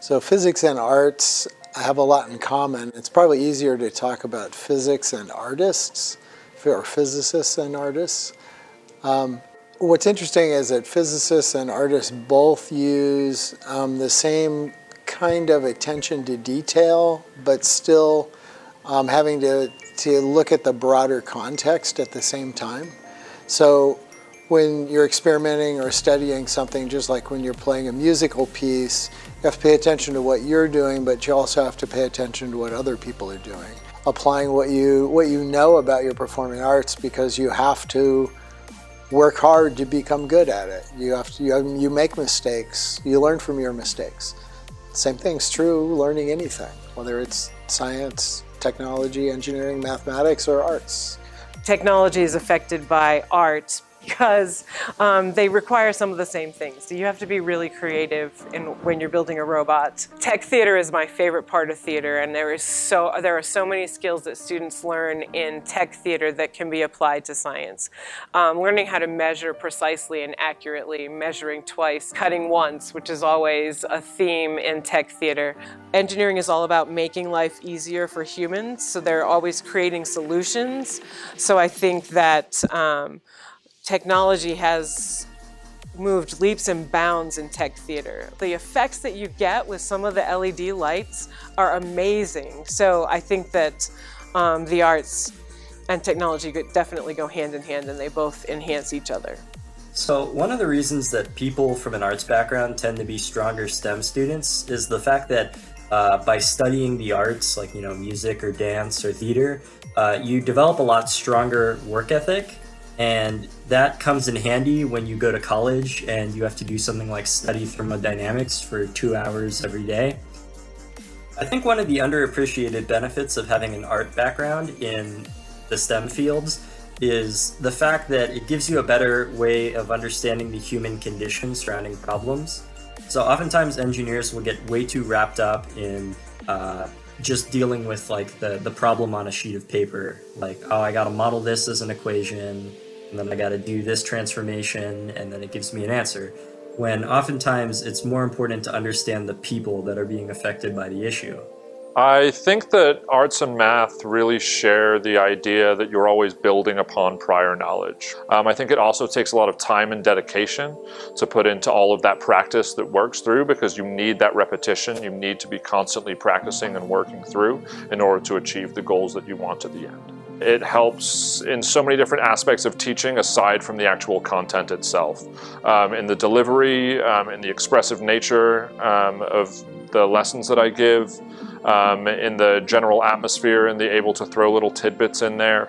So physics and arts have a lot in common. It's probably easier to talk about physics and artists, or physicists and artists. What's interesting is that physicists and artists both use the same kind of attention to detail, but still having to look at the broader context at the same time. So when you're experimenting or studying something, just like when you're playing a musical piece, you have to pay attention to what you're doing, but you also have to pay attention to what other people are doing. Applying what you know about your performing arts, because you have to work hard to become good at it. You make mistakes, you learn from your mistakes. Same thing's true learning anything, whether it's science, technology, engineering, mathematics, or arts. Technology is affected by art because they require some of the same things. So you have to be really creative when you're building a robot. Tech theater is my favorite part of theater, and there are so many skills that students learn in tech theater that can be applied to science. Learning how to measure precisely and accurately, measuring twice, cutting once, which is always a theme in tech theater. Engineering is all about making life easier for humans, so they're always creating solutions. So I think that technology has moved leaps and bounds in tech theater. The effects that you get with some of the LED lights are amazing. So I think that the arts and technology could definitely go hand in hand, and they both enhance each other. So one of the reasons that people from an arts background tend to be stronger STEM students is the fact that by studying the arts, like music or dance or theater, you develop a lot stronger work ethic. And that comes in handy when you go to college and you have to do something like study thermodynamics for 2 hours every day. I think one of the underappreciated benefits of having an art background in the STEM fields is the fact that it gives you a better way of understanding the human condition surrounding problems. So oftentimes engineers will get way too wrapped up in just dealing with like the problem on a sheet of paper. Like, oh, I gotta model this as an equation, and then I gotta do this transformation, and then it gives me an answer. When oftentimes it's more important to understand the people that are being affected by the issue. I think that arts and math really share the idea that you're always building upon prior knowledge. I think it also takes a lot of time and dedication to put into all of that practice that works through, because you need that repetition. You need to be constantly practicing and working through in order to achieve the goals that you want at the end. It helps in so many different aspects of teaching aside from the actual content itself. In the delivery, in the expressive nature of the lessons that I give, in the general atmosphere, and the able to throw little tidbits in there.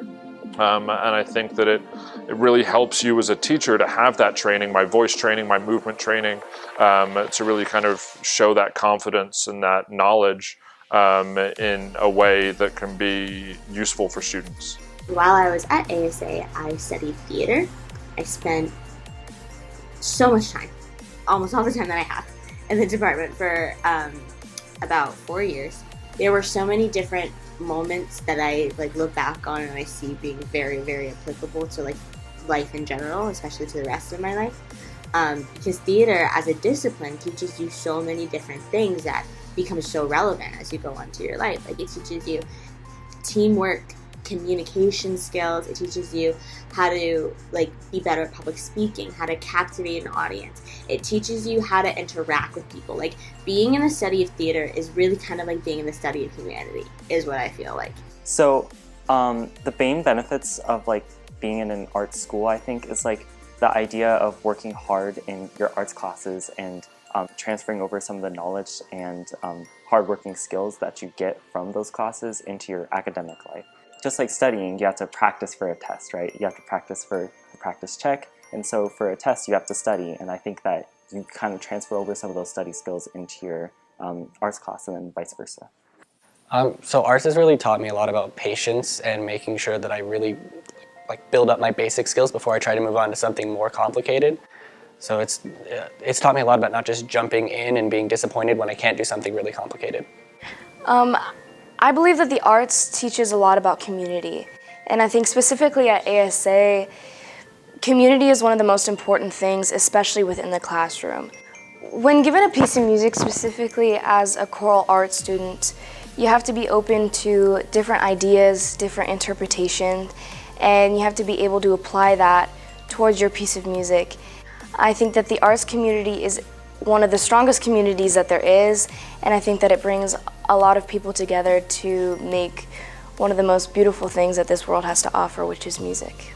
And I think that it really helps you as a teacher to have that training, my voice training, my movement training, to really kind of show that confidence and that knowledge in a way that can be useful for students. While I was at ASA, I studied theater. I spent so much time, almost all the time that I have, in the department for about 4 years. There were so many different moments that I look back on and I see being very, very applicable to life in general, especially to the rest of my life. Because theater as a discipline teaches you so many different things that become so relevant as you go on to your life. It teaches you teamwork, communication skills. It teaches you how to be better at public speaking, how to captivate an audience. It teaches you how to interact with people. Being in the study of theater is really kind of like being in the study of humanity, is what I feel like. So the main benefits of being in an arts school, I think, is the idea of working hard in your arts classes and transferring over some of the knowledge and hardworking skills that you get from those classes into your academic life. Just like studying, you have to practice for a test, right? You have to practice for a practice check, and so for a test you have to study, and I think that you kind of transfer over some of those study skills into your arts class and then vice versa. So arts has really taught me a lot about patience and making sure that I really build up my basic skills before I try to move on to something more complicated. So it's taught me a lot about not just jumping in and being disappointed when I can't do something really complicated. I believe that the arts teaches a lot about community, and I think specifically at ASA, community is one of the most important things, especially within the classroom. When given a piece of music, specifically as a choral art student, you have to be open to different ideas, different interpretations, and you have to be able to apply that towards your piece of music. I think that the arts community is one of the strongest communities that there is, and I think that it brings a lot of people together to make one of the most beautiful things that this world has to offer, which is music.